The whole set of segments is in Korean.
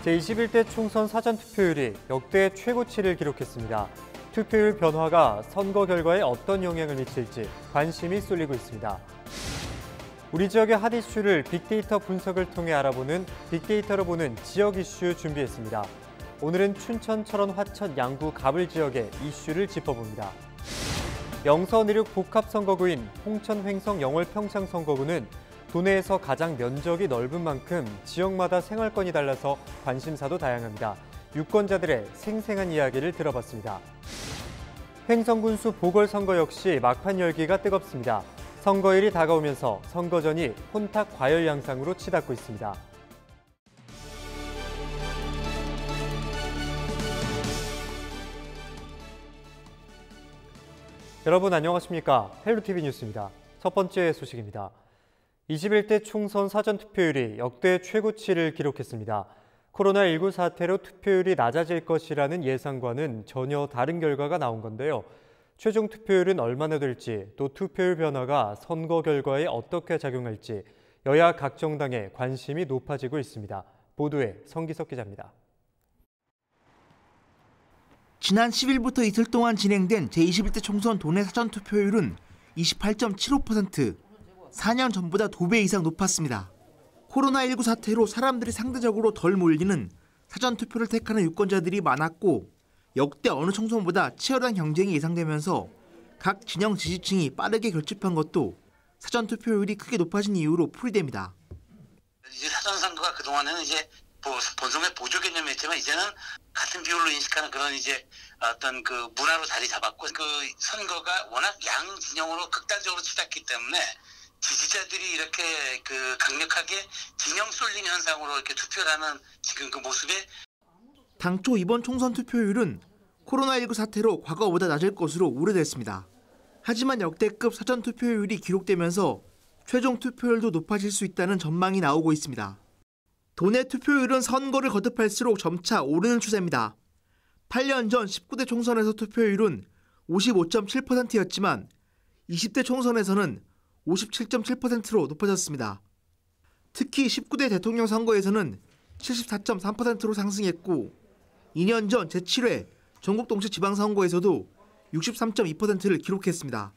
제21대 총선 사전투표율이 역대 최고치를 기록했습니다. 투표율 변화가 선거 결과에 어떤 영향을 미칠지 관심이 쏠리고 있습니다. 우리 지역의 핫 이슈를 빅데이터 분석을 통해 알아보는 빅데이터로 보는 지역 이슈 준비했습니다. 오늘은 춘천, 철원, 화천, 양구, 가불 지역의 이슈를 짚어봅니다. 영서, 내륙 복합선거구인 홍천, 횡성, 영월, 평창 선거구는 도내에서 가장 면적이 넓은 만큼 지역마다 생활권이 달라서 관심사도 다양합니다. 유권자들의 생생한 이야기를 들어봤습니다. 횡성군수 보궐선거 역시 막판 열기가 뜨겁습니다. 선거일이 다가오면서 선거전이 혼탁 과열 양상으로 치닫고 있습니다. 여러분 안녕하십니까? 헬로티비 뉴스입니다. 첫 번째 소식입니다. 21대 총선 사전투표율이 역대 최고치를 기록했습니다. 코로나19 사태로 투표율이 낮아질 것이라는 예상과는 전혀 다른 결과가 나온 건데요. 최종 투표율은 얼마나 될지, 또 투표율 변화가 선거 결과에 어떻게 작용할지 여야 각 정당의 관심이 높아지고 있습니다. 보도에 성기석 기자입니다. 지난 10일부터 이틀 동안 진행된 제21대 총선 도내 사전투표율은 28.75%, 4년 전보다 2배 이상 높았습니다. 코로나19 사태로 사람들이 상대적으로 덜 몰리는 사전투표를 택하는 유권자들이 많았고 역대 어느 총선보다 치열한 경쟁이 예상되면서 각 진영 지지층이 빠르게 결집한 것도 사전투표율이 크게 높아진 이유로 풀이됩니다. 이제 사전선거가 그동안에는 이제 본선의 보조 개념이었지만 이제는 같은 비율로 인식하는 그런 이제 어떤 그 문화로 자리 잡았고 그 선거가 워낙 양 진영으로 극단적으로 치닫기 때문에 지지자들이 이렇게 그 강력하게 진영 쏠림 현상으로 이렇게 투표를 하는 지금 그 모습에 당초 이번 총선 투표율은 코로나19 사태로 과거보다 낮을 것으로 우려됐습니다. 하지만 역대급 사전 투표율이 기록되면서 최종 투표율도 높아질 수 있다는 전망이 나오고 있습니다. 도내 투표율은 선거를 거듭할수록 점차 오르는 추세입니다. 8년 전 19대 총선에서 투표율은 55.7%였지만 20대 총선에서는 57.7%로 높아졌습니다. 특히 19대 대통령 선거에서는 74.3%로 상승했고 2년 전 제7회 전국 동시 지방선거에서도 63.2%를 기록했습니다.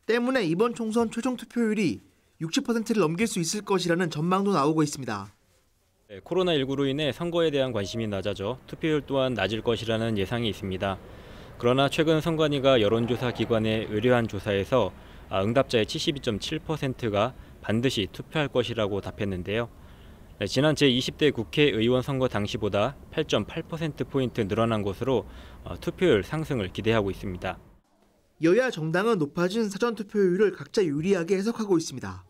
때문에 이번 총선 최종 투표율이 60%를 넘길 수 있을 것이라는 전망도 나오고 있습니다. 코로나19로 인해 선거에 대한 관심이 낮아져 투표율 또한 낮을 것이라는 예상이 있습니다. 그러나 최근 선관위가 여론조사 기관에 의뢰한 조사에서 응답자의 72.7%가 반드시 투표할 것이라고 답했는데요. 지난 제20대 국회의원 선거 당시보다 8.8%포인트 늘어난 것으로 투표율 상승을 기대하고 있습니다. 여야 정당은 높아진 사전투표율을 각자 유리하게 해석하고 있습니다.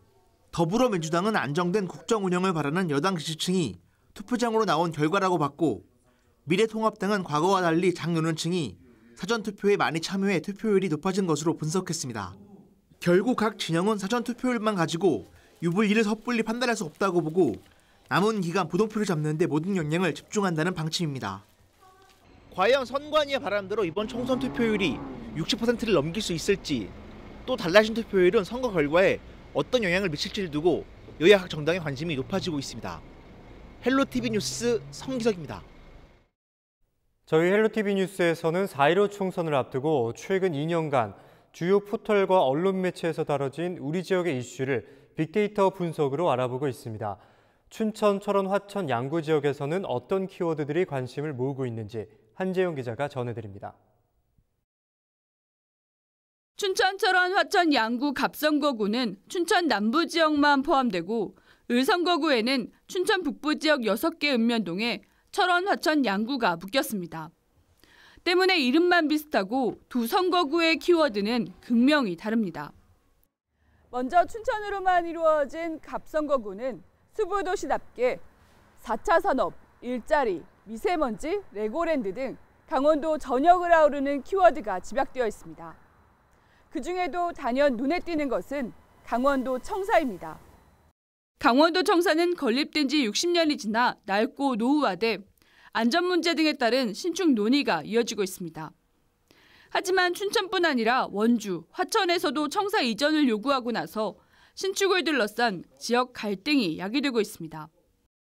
더불어민주당은 안정된 국정 운영을 바라는 여당 지지층이 투표장으로 나온 결과라고 봤고 미래통합당은 과거와 달리 장연원층이 사전투표에 많이 참여해 투표율이 높아진 것으로 분석했습니다. 결국 각 진영은 사전투표율만 가지고 유불리를 섣불리 판단할 수 없다고 보고 남은 기간 부동표를 잡는 데 모든 역량을 집중한다는 방침입니다. 과연 선관위의 바람대로 이번 총선 투표율이 60%를 넘길 수 있을지 또 달라진 투표율은 선거 결과에 어떤 영향을 미칠지를 두고 여야 각 정당의 관심이 높아지고 있습니다. 헬로티비 뉴스 성기석입니다. 저희 헬로티비 뉴스에서는 4.15 총선을 앞두고 최근 2년간 주요 포털과 언론 매체에서 다뤄진 우리 지역의 이슈를 빅데이터 분석으로 알아보고 있습니다. 춘천, 철원, 화천, 양구 지역에서는 어떤 키워드들이 관심을 모으고 있는지 한재영 기자가 전해드립니다. 춘천, 철원, 화천, 양구, 갑선거구는 춘천 남부 지역만 포함되고 을선거구에는 춘천 북부 지역 6개 읍면동에 철원, 화천, 양구가 묶였습니다. 때문에 이름만 비슷하고 두 선거구의 키워드는 극명히 다릅니다. 먼저 춘천으로만 이루어진 갑선거구는 수부도시답게 4차 산업, 일자리, 미세먼지, 레고랜드 등 강원도 전역을 아우르는 키워드가 집약되어 있습니다. 그중에도 단연 눈에 띄는 것은 강원도 청사입니다. 강원도 청사는 건립된 지 60년이 지나 낡고 노후화돼 안전 문제 등에 따른 신축 논의가 이어지고 있습니다. 하지만 춘천뿐 아니라 원주, 화천에서도 청사 이전을 요구하고 나서 신축을 둘러싼 지역 갈등이 야기되고 있습니다.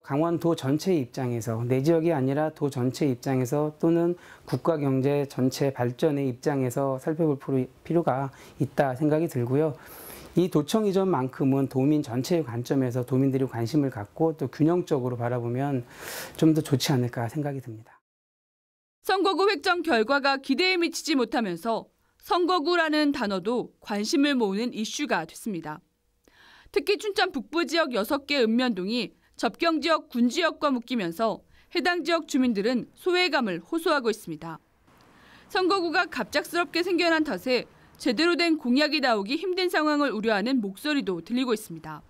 강원도 전체 입장에서 내 지역이 아니라 도 전체 입장에서 또는 국가 경제 전체 발전의 입장에서 살펴볼 필요가 있다 생각이 들고요. 이 도청 이전만큼은 도민 전체의 관점에서 도민들이 관심을 갖고 또 균형적으로 바라보면 좀 더 좋지 않을까 생각이 듭니다. 선거구 획정 결과가 기대에 미치지 못하면서 선거구라는 단어도 관심을 모으는 이슈가 됐습니다. 특히 춘천 북부 지역 6개 읍면동이 접경 지역 군 지역과 묶이면서 해당 지역 주민들은 소외감을 호소하고 있습니다. 선거구가 갑작스럽게 생겨난 탓에 제대로 된 공약이 나오기 힘든 상황을 우려하는 목소리도 들리고 있습니다.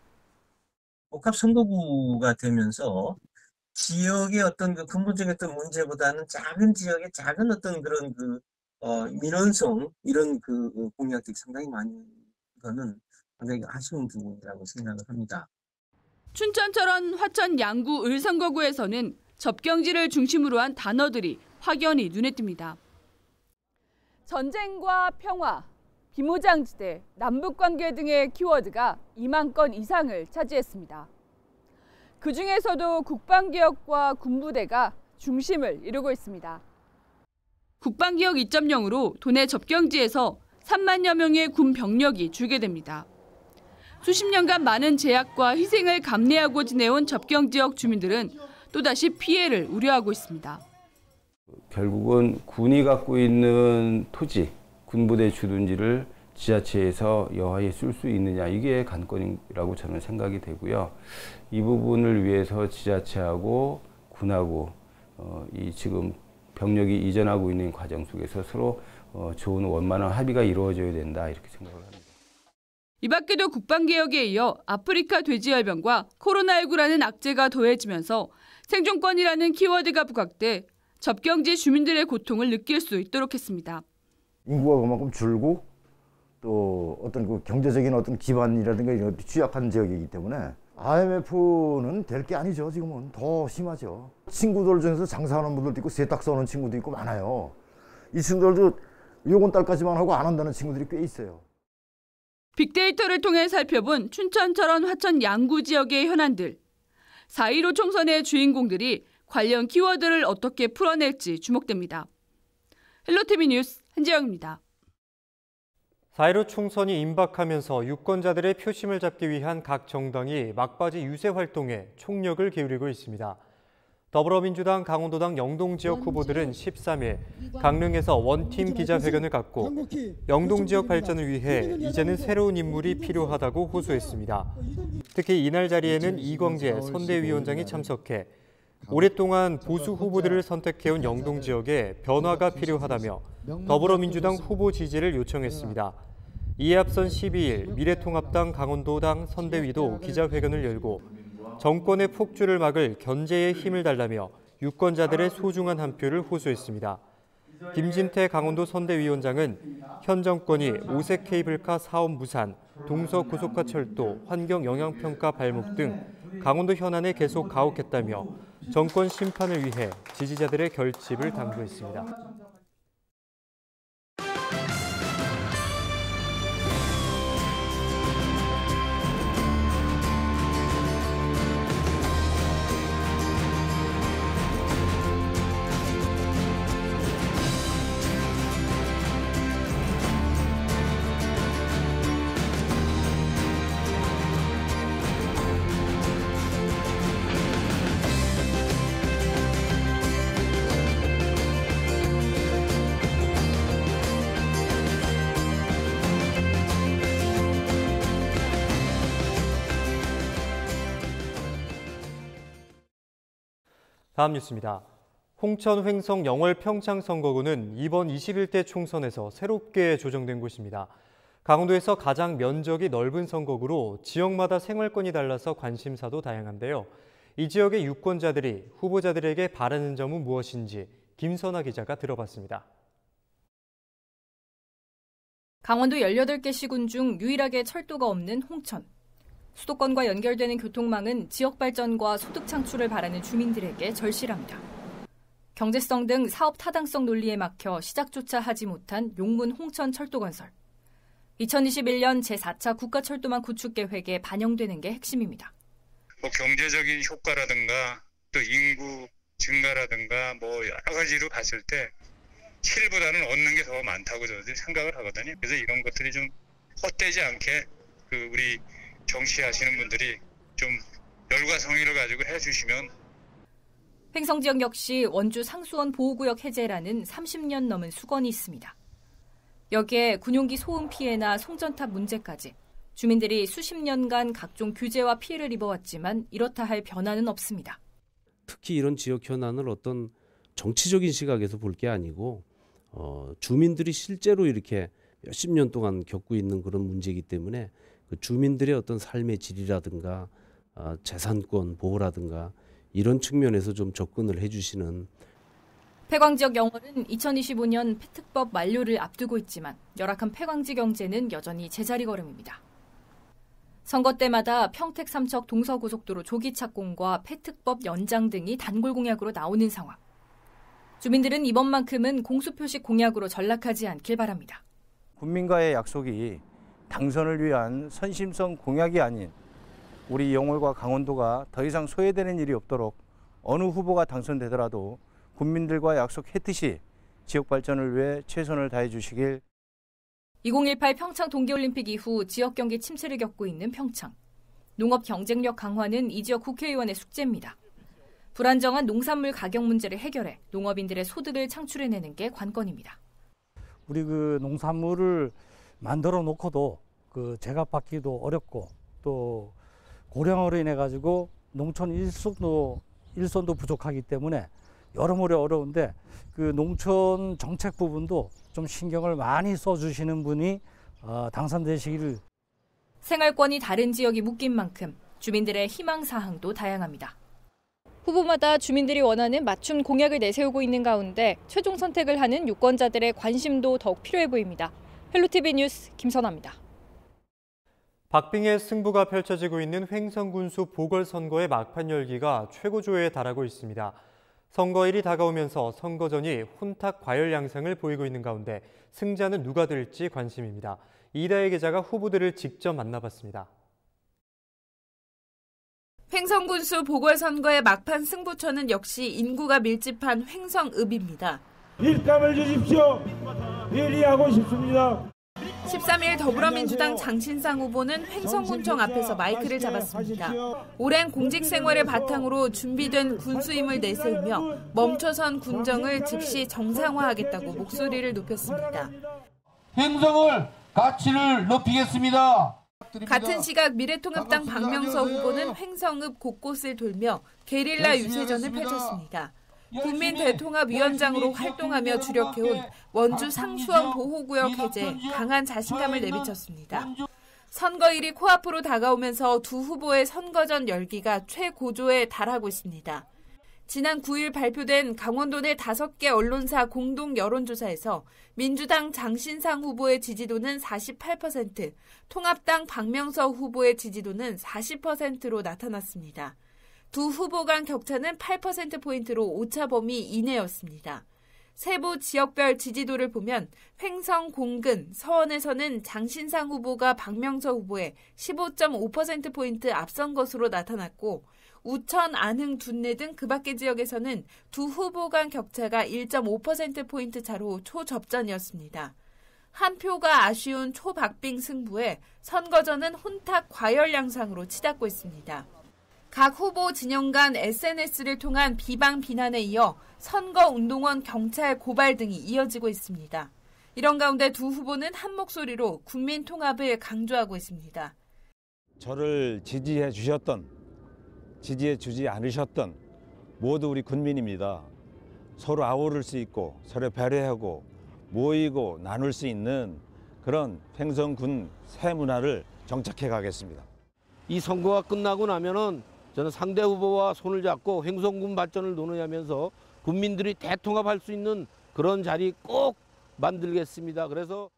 복합 선거구가 되면서 지역의 어떤 그 근본적인 어떤 문제보다는 작은 지역의 작은 어떤 그런 민원성 이런 공약들이 상당히 많이 거는 상당히 아쉬운 부분이라고 생각을 합니다. 춘천, 철원, 화천, 양구, 을 선거구에서는 접경지를 중심으로 한 단어들이 확연히 눈에 띕니다. 전쟁과 평화, 비무장지대, 남북관계 등의 키워드가 2만 건 이상을 차지했습니다. 그중에서도 국방개혁과 군부대가 중심을 이루고 있습니다. 국방개혁 2.0으로 도내 접경지에서 3만여 명의 군 병력이 줄게 됩니다. 수십 년간 많은 제약과 희생을 감내하고 지내온 접경지역 주민들은 또다시 피해를 우려하고 있습니다. 결국은 군이 갖고 있는 토지, 군부대 주둔지를 지자체에서 여하에 쓸 수 있느냐, 이게 관건이라고 저는 생각이 되고요. 이 부분을 위해서 지자체하고 군하고 이 지금 병력이 이전하고 있는 과정 속에서 서로 좋은 원만한 합의가 이루어져야 된다, 이렇게 생각을 합니다. 이 밖에도 국방개혁에 이어 아프리카 돼지열병과 코로나19라는 악재가 더해지면서 생존권이라는 키워드가 부각돼 접경지 주민들의 고통을 느낄 수 있도록 했습니다. 인구가 그만큼 줄고 또 어떤 그 경제적인 어떤 기반이라든가 이런 취약한 지역이기 때문에 IMF는 될 게 아니죠. 지금은 더 심하죠. 친구들 중에서 장사하는 분들도 있고 세탁소 하는 친구도 있고 많아요. 이 친구들도 요건 딸까지만 하고 안 한다는 친구들이 꽤 있어요. 빅데이터를 통해 살펴본 춘천, 철원, 화천, 양구 지역의 현안들. 4.15 총선의 주인공들이 관련 키워드를 어떻게 풀어낼지 주목됩니다. 헬로티비 뉴스 한지영입니다. 4.15 총선이 임박하면서 유권자들의 표심을 잡기 위한 각 정당이 막바지 유세 활동에 총력을 기울이고 있습니다. 더불어민주당 강원도당 영동 지역 후보들은 13일 강릉에서 원팀 기자회견을 갖고 영동 지역 발전을 위해 이제는 새로운 인물이 필요하다고 호소했습니다. 특히 이날 자리에는 이광재 선대위원장이 참석해 오랫동안 보수 후보들을 선택해온 영동 지역에 변화가 필요하다며 더불어민주당 후보 지지를 요청했습니다. 이에 앞선 12일 미래통합당 강원도당 선대위도 기자회견을 열고 정권의 폭주를 막을 견제에 힘을 달라며 유권자들의 소중한 한 표를 호소했습니다. 김진태 강원도 선대위원장은 현 정권이 오색 케이블카 사업 무산, 동서고속화철도, 환경영향평가 발목 등 강원도 현안에 계속 가혹했다며 정권 심판을 위해 지지자들의 결집을 당부했습니다. 다음 뉴스입니다. 홍천, 횡성, 영월, 평창 선거구는 이번 21대 총선에서 새롭게 조정된 곳입니다. 강원도에서 가장 면적이 넓은 선거구로 지역마다 생활권이 달라서 관심사도 다양한데요. 이 지역의 유권자들이 후보자들에게 바라는 점은 무엇인지 김선아 기자가 들어봤습니다. 강원도 18개 시군 중 유일하게 철도가 없는 홍천. 수도권과 연결되는 교통망은 지역 발전과 소득 창출을 바라는 주민들에게 절실합니다. 경제성 등 사업 타당성 논리에 막혀 시작조차 하지 못한 용문 홍천 철도 건설. 2021년 제4차 국가철도망 구축 계획에 반영되는 게 핵심입니다. 뭐 경제적인 효과라든가 또 인구 증가라든가 뭐 여러 가지로 봤을 때 실보다는 얻는 게 더 많다고 저는 생각을 하거든요. 그래서 이런 것들이 좀 헛되지 않게 우리 정치하시는 분들이 좀 열과 성의를 가지고 해주시면. 횡성 지역 역시 원주 상수원 보호구역 해제라는 30년 넘은 수건이 있습니다. 여기에 군용기 소음 피해나 송전탑 문제까지 주민들이 수십 년간 각종 규제와 피해를 입어왔지만 이렇다 할 변화는 없습니다. 특히 이런 지역 현안을 어떤 정치적인 시각에서 볼 게 아니고 주민들이 실제로 이렇게 몇십 년 동안 겪고 있는 그런 문제이기 때문에 그 주민들의 어떤 삶의 질이라든가 재산권 보호라든가 이런 측면에서 좀 접근을 해주시는. 폐광지역 영월은 2025년 폐특법 만료를 앞두고 있지만 열악한 폐광지 경제는 여전히 제자리 걸음입니다. 선거 때마다 평택 삼척 동서고속도로 조기 착공과 폐특법 연장 등이 단골 공약으로 나오는 상황. 주민들은 이번만큼은 공수표식 공약으로 전락하지 않길 바랍니다. 국민과의 약속이 당선을 위한 선심성 공약이 아닌 우리 영월과 강원도가 더 이상 소외되는 일이 없도록 어느 후보가 당선되더라도 국민들과 약속했듯이 지역 발전을 위해 최선을 다해 주시길. 2018 평창 동계올림픽 이후 지역 경기 침체를 겪고 있는 평창. 농업 경쟁력 강화는 이 지역 국회의원의 숙제입니다. 불안정한 농산물 가격 문제를 해결해 농업인들의 소득을 창출해내는 게 관건입니다. 우리 농산물을 만들어 놓고도 제값받기도 어렵고 또 고령화로 인해 가지고 농촌 일손도 부족하기 때문에 여러모로 어려운데 농촌 정책 부분도 좀 신경을 많이 써주시는 분이 당선되시기를. 생활권이 다른 지역이 묶인 만큼 주민들의 희망 사항도 다양합니다. 후보마다 주민들이 원하는 맞춤 공약을 내세우고 있는 가운데 최종 선택을 하는 유권자들의 관심도 더욱 필요해 보입니다. 헬로티비 뉴스 김선아입니다. 박빙의 승부가 펼쳐지고 있는 횡성군수 보궐선거의 막판 열기가 최고조에 달하고 있습니다. 선거일이 다가오면서 선거전이 혼탁 과열 양상을 보이고 있는 가운데 승자는 누가 될지 관심입니다. 이다혜 기자가 후보들을 직접 만나봤습니다. 횡성군수 보궐선거의 막판 승부처는 역시 인구가 밀집한 횡성읍입니다. 일감을 주십시오. 회리하고 싶습니다. 13일 더불어민주당 장신상 후보는 횡성군청 앞에서 마이크를 잡았습니다. 오랜 공직 생활을 바탕으로 준비된 군수임을 내세우며 멈춰선 군정을 즉시 정상화하겠다고 목소리를 높였습니다. 횡성을 가치를 높이겠습니다. 같은 시각 미래통합당 박명서 후보는 횡성읍 곳곳을 돌며 게릴라 유세전을 펼쳤습니다. 국민대통합위원장으로 활동하며 주력해온 원주 상수원 보호구역 해제에 강한 자신감을 내비쳤습니다. 선거일이 코앞으로 다가오면서 두 후보의 선거전 열기가 최고조에 달하고 있습니다. 지난 9일 발표된 강원도 내 5개 언론사 공동 여론조사에서 민주당 장신상 후보의 지지도는 48%, 통합당 박명서 후보의 지지도는 40%로 나타났습니다. 두 후보 간 격차는 8%포인트로 오차 범위 이내였습니다. 세부 지역별 지지도를 보면 횡성, 공근, 서원에서는 장신상 후보가 박명서 후보에 15.5%포인트 앞선 것으로 나타났고 우천, 안흥, 둔내 등 그 밖의 지역에서는 두 후보 간 격차가 1.5%포인트 차로 초접전이었습니다. 한 표가 아쉬운 초박빙 승부에 선거전은 혼탁 과열 양상으로 치닫고 있습니다. 각 후보 진영 간 SNS를 통한 비방 비난에 이어 선거운동원 경찰 고발 등이 이어지고 있습니다. 이런 가운데 두 후보는 한 목소리로 국민 통합을 강조하고 있습니다. 저를 지지해 주셨던, 지지해 주지 않으셨던 모두 우리 군민입니다. 서로 아우를 수 있고 서로 배려하고 모이고 나눌 수 있는 그런 횡성군 새 문화를 정착해 가겠습니다. 이 선거가 끝나고 나면은 저는 상대 후보와 손을 잡고 횡성군 발전을 논의하면서 국민들이 대통합할 수 있는 그런 자리 꼭 만들겠습니다. 그래서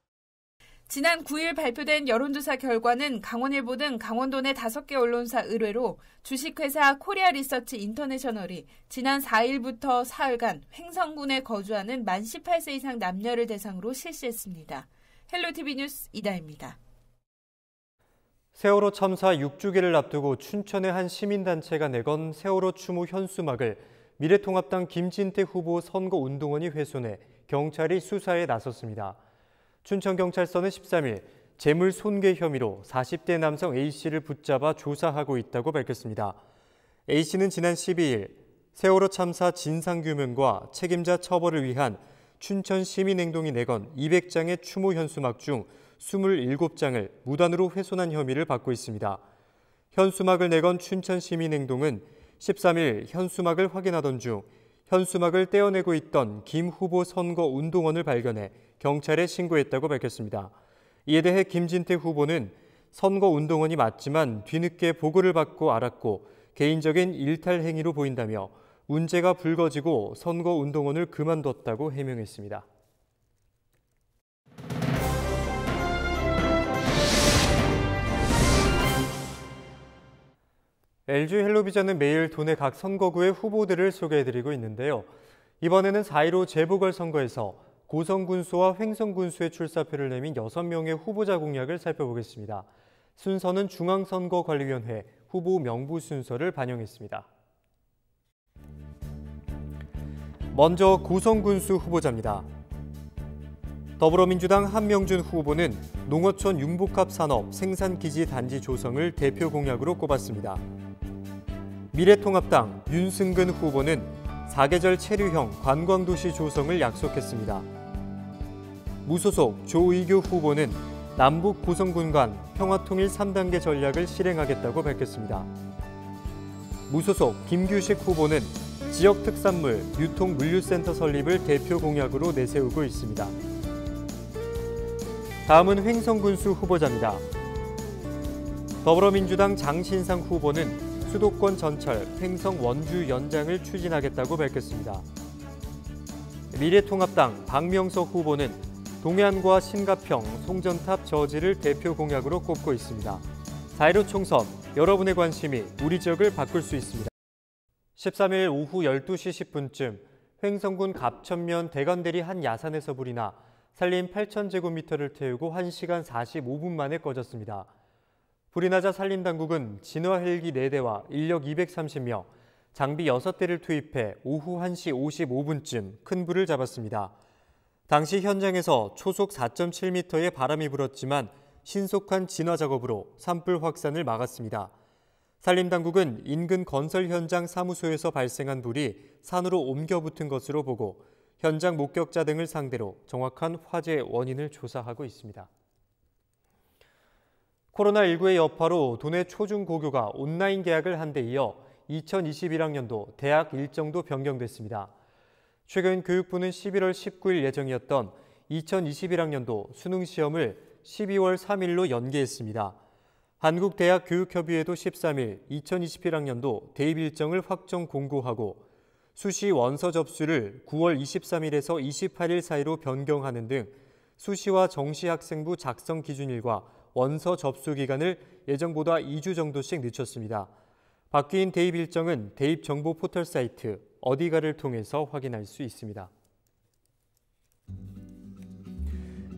지난 9일 발표된 여론조사 결과는 강원일보 등 강원도 내 5개 언론사 의뢰로 주식회사 코리아 리서치 인터내셔널이 지난 4일부터 사흘간 횡성군에 거주하는 만 18세 이상 남녀를 대상으로 실시했습니다. 헬로티비 뉴스 이다혜입니다. 세월호 참사 6주기를 앞두고 춘천의 한 시민단체가 내건 세월호 추모 현수막을 미래통합당 김진태 후보 선거운동원이 훼손해 경찰이 수사에 나섰습니다. 춘천경찰서는 13일 재물 손괴 혐의로 40대 남성 A씨를 붙잡아 조사하고 있다고 밝혔습니다. A씨는 지난 12일 세월호 참사 진상규명과 책임자 처벌을 위한 춘천 시민행동이 내건 200장의 추모 현수막 중 27장을 무단으로 훼손한 혐의를 받고 있습니다. 현수막을 내건 춘천 시민행동은 13일 현수막을 확인하던 중 현수막을 떼어내고 있던 김 후보 선거운동원을 발견해 경찰에 신고했다고 밝혔습니다. 이에 대해 김진태 후보는 선거운동원이 맞지만 뒤늦게 보고를 받고 알았고 개인적인 일탈 행위로 보인다며 문제가 불거지고 선거운동원을 그만뒀다고 해명했습니다. LG 헬로비전은 매일 도내 각 선거구의 후보들을 소개해드리고 있는데요. 이번에는 4.15 재보궐선거에서 고성군수와 횡성군수의 출사표를 내민 6명의 후보자 공약을 살펴보겠습니다. 순서는 중앙선거관리위원회 후보 명부 순서를 반영했습니다. 먼저 고성군수 후보자입니다. 더불어민주당 한명준 후보는 농어촌 융복합 산업 생산기지 단지 조성을 대표 공약으로 꼽았습니다. 미래통합당 윤승근 후보는 사계절 체류형 관광도시 조성을 약속했습니다. 무소속 조의교 후보는 남북 고성군 간 평화통일 3단계 전략을 실행하겠다고 밝혔습니다. 무소속 김규식 후보는 지역 특산물 유통 물류센터 설립을 대표 공약으로 내세우고 있습니다. 다음은 횡성군수 후보자입니다. 더불어민주당 장신상 후보는 수도권 전철 횡성 원주 연장을 추진하겠다고 밝혔습니다. 미래통합당 박명석 후보는 동해안과 신가평, 송전탑 저지를 대표 공약으로 꼽고 있습니다. 4.15 총선, 여러분의 관심이 우리 지역을 바꿀 수 있습니다. 13일 오후 12시 10분쯤 횡성군 갑천면 대건대리 한 야산에서 불이 나 산림 8,000제곱미터를 태우고 1시간 45분 만에 꺼졌습니다. 불이 나자 산림당국은 진화 헬기 4대와 인력 230명, 장비 6대를 투입해 오후 1시 55분쯤 큰 불을 잡았습니다. 당시 현장에서 초속 4.7m의 바람이 불었지만 신속한 진화 작업으로 산불 확산을 막았습니다. 산림당국은 인근 건설 현장 사무소에서 발생한 불이 산으로 옮겨 붙은 것으로 보고 현장 목격자 등을 상대로 정확한 화재 원인을 조사하고 있습니다. 코로나19의 여파로 도내 초중고교가 온라인 개학을 한 데 이어 2021학년도 대학 일정도 변경됐습니다. 최근 교육부는 11월 19일 예정이었던 2021학년도 수능시험을 12월 3일로 연기했습니다. 한국대학교육협의회도 13일 2021학년도 대입 일정을 확정 공고하고 수시 원서 접수를 9월 23일에서 28일 사이로 변경하는 등 수시와 정시학생부 작성 기준일과 원서 접수 기간을 예정보다 2주 정도씩 늦췄습니다. 바뀐 대입 일정은 대입 정보 포털 사이트 어디가를 통해서 확인할 수 있습니다.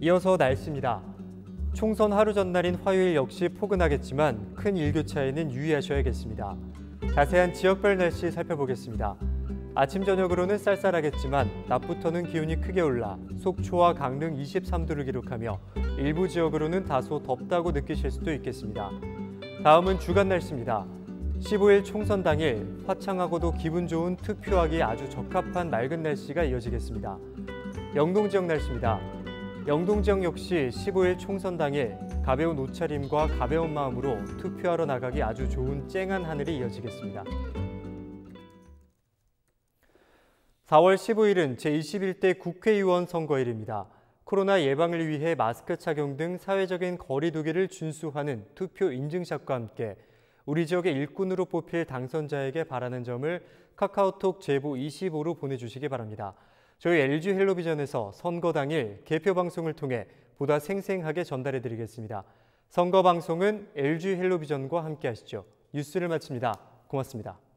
이어서 날씨입니다. 총선 하루 전날인 화요일 역시 포근하겠지만 큰 일교차에는 유의하셔야겠습니다. 자세한 지역별 날씨 살펴보겠습니다. 아침 저녁으로는 쌀쌀하겠지만 낮부터는 기온이 크게 올라 속초와 강릉 23도를 기록하며 일부 지역으로는 다소 덥다고 느끼실 수도 있겠습니다. 다음은 주간 날씨입니다. 15일 총선 당일 화창하고도 기분 좋은 투표하기에 아주 적합한 맑은 날씨가 이어지겠습니다. 영동 지역 날씨입니다. 영동 지역 역시 15일 총선 당일 가벼운 옷차림과 가벼운 마음으로 투표하러 나가기 아주 좋은 쨍한 하늘이 이어지겠습니다. 4월 15일은 제21대 국회의원 선거일입니다. 코로나 예방을 위해 마스크 착용 등 사회적인 거리 두기를 준수하는 투표 인증샷과 함께 우리 지역의 일꾼으로 뽑힐 당선자에게 바라는 점을 카카오톡 제보 25로 보내주시기 바랍니다. 저희 LG 헬로비전에서 선거 당일 개표 방송을 통해 보다 생생하게 전달해드리겠습니다. 선거 방송은 LG 헬로비전과 함께 하시죠. 뉴스를 마칩니다. 고맙습니다.